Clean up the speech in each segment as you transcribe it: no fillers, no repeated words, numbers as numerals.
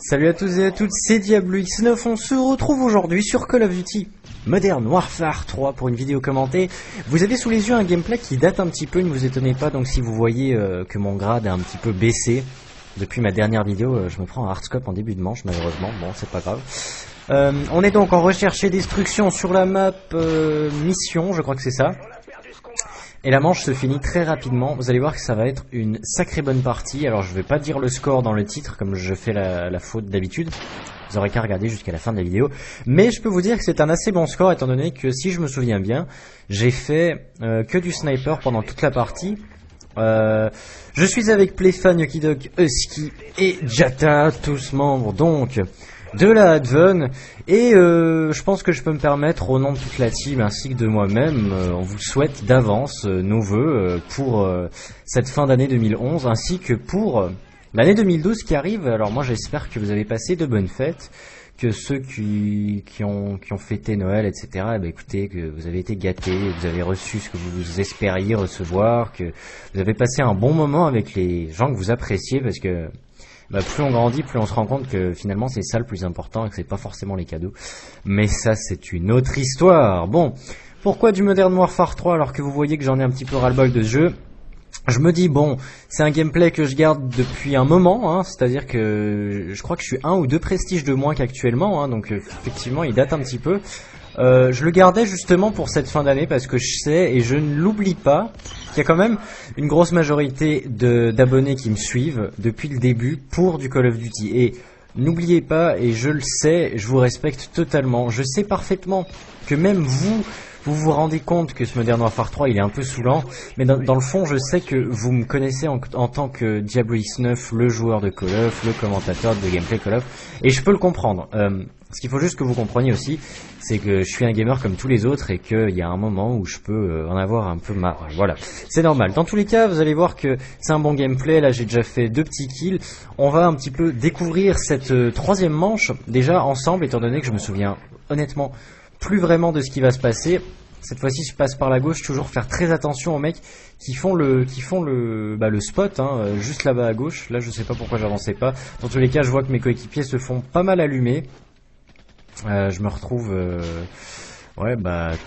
Salut à tous et à toutes, c'est Diablo X9, on se retrouve aujourd'hui sur Call of Duty Modern Warfare 3 pour une vidéo commentée. Vous avez sous les yeux un gameplay qui date un petit peu, ne vous étonnez pas, donc si vous voyez que mon grade a un petit peu baissé depuis ma dernière vidéo, je me prends un hardscope en début de manche malheureusement, bon c'est pas grave. On est donc en recherche et destruction sur la map mission, je crois que c'est ça. Et la manche se finit très rapidement, vous allez voir que ça va être une sacrée bonne partie. Alors je vais pas dire le score dans le titre comme je fais la faute d'habitude, vous aurez qu'à regarder jusqu'à la fin de la vidéo. Mais je peux vous dire que c'est un assez bon score étant donné que si je me souviens bien, j'ai fait que du sniper pendant toute la partie. Je suis avec Playfan, Yokidog, Husky et Jata, tous membres donc de la Adven, et je pense que je peux me permettre au nom de toute la team ainsi que de moi-même, on vous souhaite d'avance nos vœux pour cette fin d'année 2011 ainsi que pour l'année 2012 qui arrive. Alors moi j'espère que vous avez passé de bonnes fêtes, que ceux qui ont fêté Noël, etc., eh ben, écoutez, que vous avez été gâtés, vous avez reçu ce que vous espériez recevoir, que vous avez passé un bon moment avec les gens que vous appréciez, parce que plus on grandit, plus on se rend compte que finalement c'est ça le plus important et que c'est pas forcément les cadeaux. Mais ça c'est une autre histoire. Bon, pourquoi du Modern Warfare 3 alors que vous voyez que j'en ai un petit peu ras-le-bol de ce jeu? Je me dis bon, c'est un gameplay que je garde depuis un moment, hein, c'est-à-dire que je crois que je suis 1 ou 2 prestiges de moins qu'actuellement, hein, donc effectivement il date un petit peu. Je le gardais justement pour cette fin d'année parce que je sais et je ne l'oublie pas qu'il y a quand même une grosse majorité d'abonnés qui me suivent depuis le début pour du Call of Duty. Et n'oubliez pas, et je le sais, je vous respecte totalement, je sais parfaitement que même vous vous rendez compte que ce Modern Warfare 3 il est un peu saoulant, mais dans le fond je sais que vous me connaissez en tant que Diablo X9, le joueur de Call of, le commentateur de gameplay Call of, et je peux le comprendre. Ce qu'il faut juste que vous compreniez aussi, c'est que je suis un gamer comme tous les autres et qu'il y a un moment où je peux en avoir un peu marre. Voilà, c'est normal. Dans tous les cas, vous allez voir que c'est un bon gameplay. Là, j'ai déjà fait 2 petits kills. On va un petit peu découvrir cette troisième manche déjà ensemble, étant donné que je me souviens honnêtement plus vraiment de ce qui va se passer. Cette fois-ci, je passe par la gauche. Toujours faire très attention aux mecs qui font le spot, hein, juste là-bas à gauche. Là, je sais pas pourquoi j'avançais pas. Dans tous les cas, je vois que mes coéquipiers se font pas mal allumer. Je me retrouve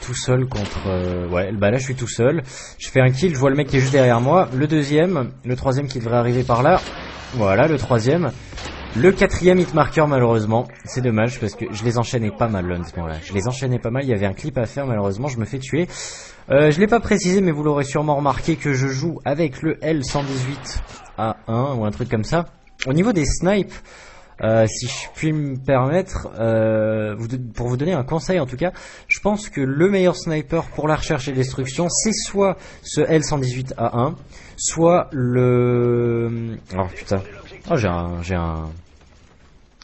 tout seul contre là je suis tout seul. Je fais un kill, je vois le mec qui est juste derrière moi, le deuxième, le troisième qui devrait arriver par là. Voilà, le troisième. Le quatrième hitmarker malheureusement, c'est dommage parce que je les enchaînais pas mal là, à ce moment-là. Je les enchaînais pas mal, il y avait un clip à faire, malheureusement je me fais tuer. Je l'ai pas précisé mais vous l'aurez sûrement remarqué que je joue avec le L118A1 ou un truc comme ça. Au niveau des snipes, si je puis me permettre, pour vous donner un conseil en tout cas, je pense que le meilleur sniper pour la recherche et destruction, c'est soit ce L118A1, soit le... Oh putain, oh,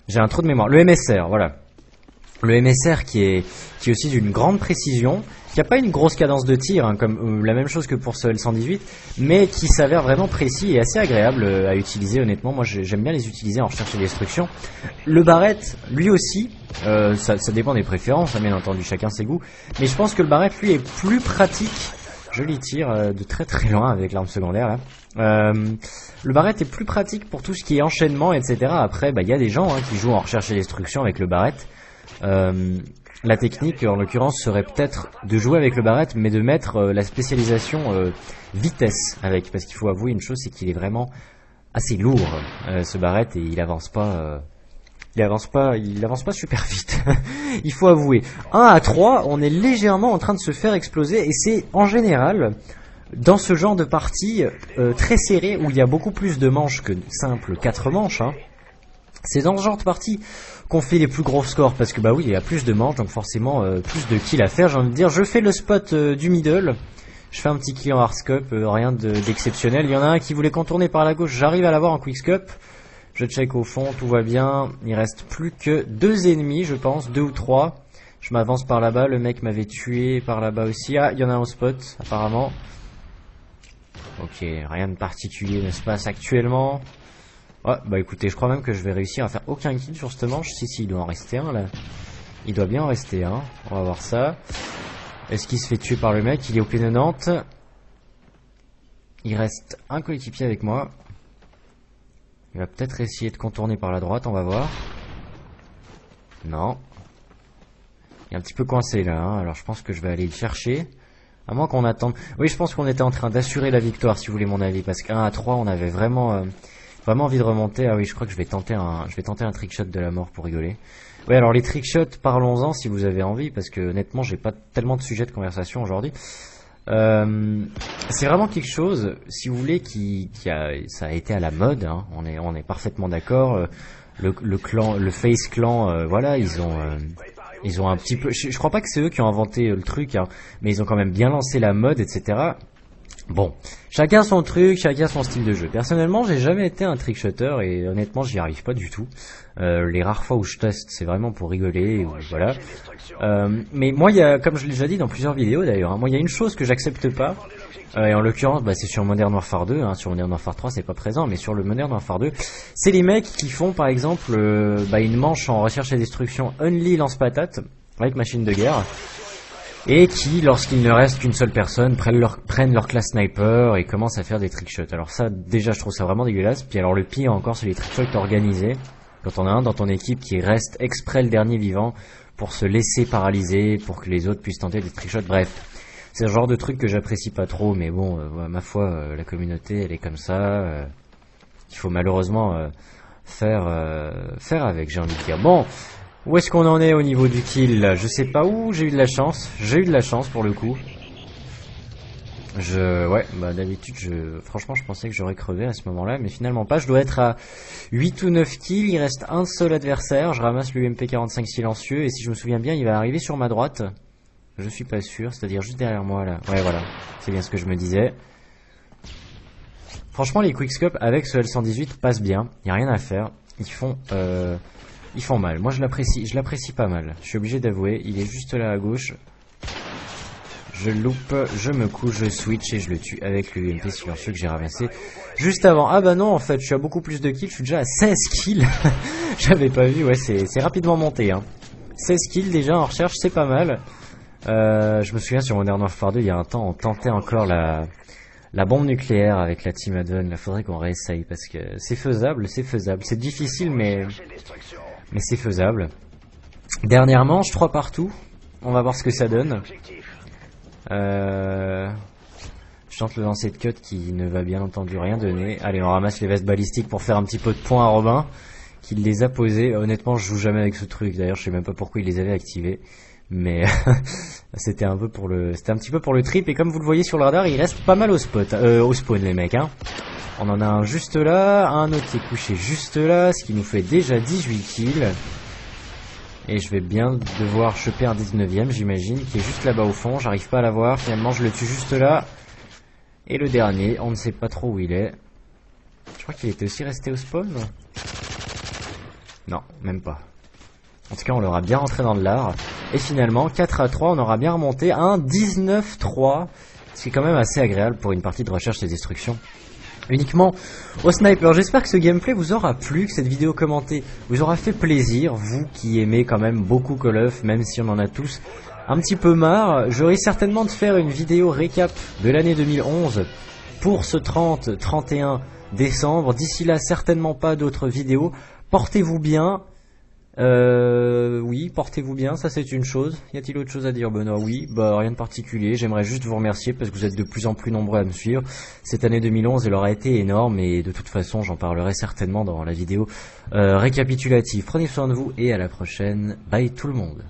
j'ai un trou de mémoire, le MSR, voilà. Le MSR qui est aussi d'une grande précision, qui n'a pas une grosse cadence de tir, hein, comme la même chose que pour ce L118, mais qui s'avère vraiment précis et assez agréable à utiliser. Honnêtement, moi j'aime bien les utiliser en recherche et destruction. Le Barrett, lui aussi, ça dépend des préférences, hein, bien entendu, chacun ses goûts, mais je pense que le Barrett, lui, est plus pratique. Joli tir de très très loin avec l'arme secondaire là. Le Barrett est plus pratique pour tout ce qui est enchaînement, etc. Après, il y a des gens qui jouent en recherche et destruction avec le Barrett. La technique en l'occurrence serait peut-être de jouer avec le Barrett mais de mettre la spécialisation vitesse avec, parce qu'il faut avouer une chose, c'est qu'il est vraiment assez lourd ce Barrett, et il avance pas super vite. Il faut avouer, 1 à 3 on est légèrement en train de se faire exploser, et c'est en général dans ce genre de partie très serré où il y a beaucoup plus de manches que simple 4 manches, hein. C'est dans ce genre de partie qu'on fait les plus gros scores, parce que oui, il y a plus de manches, donc forcément plus de kills à faire. J'ai envie de dire, je fais le spot du middle, je fais un petit kill en hardscope, rien d'exceptionnel. Il y en a un qui voulait contourner par la gauche, j'arrive à l'avoir en quickscope. Je check au fond, tout va bien. Il reste plus que 2 ennemis, je pense, 2 ou 3. Je m'avance par là-bas, le mec m'avait tué par là-bas aussi. Ah, il y en a un au spot, apparemment. Ok, rien de particulier ne se passe actuellement. Ouais, écoutez, je crois même que je vais réussir à faire aucun kill sur cette manche. Si, il doit en rester un là. Il doit bien en rester un. On va voir ça. Est-ce qu'il se fait tuer par le mec? Il est au pied de Nantes. Il reste un coéquipier avec moi. Il va peut-être essayer de contourner par la droite, on va voir. Non. Il est un petit peu coincé là, hein. Alors je pense que je vais aller le chercher. À moins qu'on attende. Oui, je pense qu'on était en train d'assurer la victoire, si vous voulez mon avis. Parce qu'à 1 à 3, on avait vraiment envie de remonter. Ah oui, je crois que je vais tenter un trickshot de la mort pour rigoler. Oui, alors les trickshots, parlons-en si vous avez envie. Parce que honnêtement, j'ai pas tellement de sujets de conversation aujourd'hui. C'est vraiment quelque chose, si vous voulez, ça a été à la mode, hein. On est parfaitement d'accord. Le Face Clan, voilà, ils ont un petit peu. Je crois pas que c'est eux qui ont inventé le truc, hein, mais ils ont quand même bien lancé la mode, etc. Bon, chacun son truc, chacun son style de jeu. Personnellement, j'ai jamais été un trickshotter et honnêtement, j'y arrive pas du tout. Les rares fois où je teste, c'est vraiment pour rigoler, voilà. Mais moi, il y a, comme je l'ai déjà dit dans plusieurs vidéos d'ailleurs, hein, moi, il y a une chose que j'accepte pas. Et en l'occurrence, c'est sur Modern Warfare 2, hein, sur Modern Warfare 3 c'est pas présent, mais sur le Modern Warfare 2, c'est les mecs qui font par exemple une manche en recherche et destruction Only lance-patate, avec machine de guerre, et qui, lorsqu'il ne reste qu'une seule personne, prennent leur classe sniper et commencent à faire des trickshots. Alors ça, déjà, je trouve ça vraiment dégueulasse. Puis alors le pire encore, c'est les trickshots organisés, quand on a un dans ton équipe qui reste exprès le dernier vivant pour se laisser paralyser, pour que les autres puissent tenter des trickshots, bref. C'est le genre de truc que j'apprécie pas trop, mais bon, ma foi, la communauté, elle est comme ça. Il faut malheureusement faire avec, j'ai envie de dire. Bon, où est-ce qu'on en est au niveau du kill là? Je sais pas où, j'ai eu de la chance. J'ai eu de la chance pour le coup. D'habitude, franchement, je pensais que j'aurais crevé à ce moment-là, mais finalement pas. Je dois être à 8 ou 9 kills, il reste un seul adversaire. Je ramasse l'UMP 45 silencieux, et si je me souviens bien, il va arriver sur ma droite. Je suis pas sûr, c'est-à-dire juste derrière moi là. Ouais, voilà, c'est bien ce que je me disais. Franchement, les quickscope avec ce L118 passent bien, y a rien à faire. Ils font mal. Moi, je l'apprécie pas mal. Je suis obligé d'avouer, il est juste là à gauche. Je loupe, je me couche, je switch et je le tue avec le UMP silencieux que j'ai ramassé juste avant. Ah bah non, en fait, je suis à beaucoup plus de kills, je suis déjà à 16 kills. J'avais pas vu, ouais, c'est rapidement monté, hein. 16 kills déjà en recherche, c'est pas mal. Je me souviens sur Modern Warfare 2, il y a un temps, on tentait encore la bombe nucléaire avec la Team Advent. Là, faudrait qu'on réessaye parce que c'est faisable. C'est difficile, mais c'est faisable. Dernière manche, 3 partout. On va voir ce que ça donne. Je tente le lancer de cut qui ne va bien entendu rien donner. Allez, on ramasse les vestes balistiques pour faire un petit peu de points à Robin, qui les a posés. Honnêtement, je joue jamais avec ce truc. D'ailleurs, je sais même pas pourquoi il les avait activés. Mais c'était un petit peu pour le trip, et comme vous le voyez sur le radar, il reste pas mal au spawn les mecs, hein. On en a un juste là, un autre qui est couché juste là, ce qui nous fait déjà 18 kills. Et je vais bien devoir choper un 19ème, j'imagine, qui est juste là-bas au fond. J'arrive pas à l'avoir, finalement je le tue juste là. Et le dernier, on ne sait pas trop où il est. Je crois qu'il était aussi resté au spawn. Non, même pas. En tout cas, on l'aura bien rentré dans le lard. Et finalement, 4 à 3, on aura bien remonté à un 19-3. Ce qui est quand même assez agréable pour une partie de recherche et destruction. Uniquement au sniper. J'espère que ce gameplay vous aura plu, que cette vidéo commentée vous aura fait plaisir. Vous qui aimez quand même beaucoup Call of, même si on en a tous un petit peu marre. J'aurai certainement de faire une vidéo récap de l'année 2011 pour ce 30-31 décembre. D'ici là, certainement pas d'autres vidéos. Portez-vous bien. Oui, portez-vous bien, ça c'est une chose. Y a-t-il autre chose à dire, Benoît? Oui, rien de particulier. J'aimerais juste vous remercier parce que vous êtes de plus en plus nombreux à me suivre. Cette année 2011, elle aura été énorme et de toute façon, j'en parlerai certainement dans la vidéo récapitulative. Prenez soin de vous et à la prochaine. Bye tout le monde.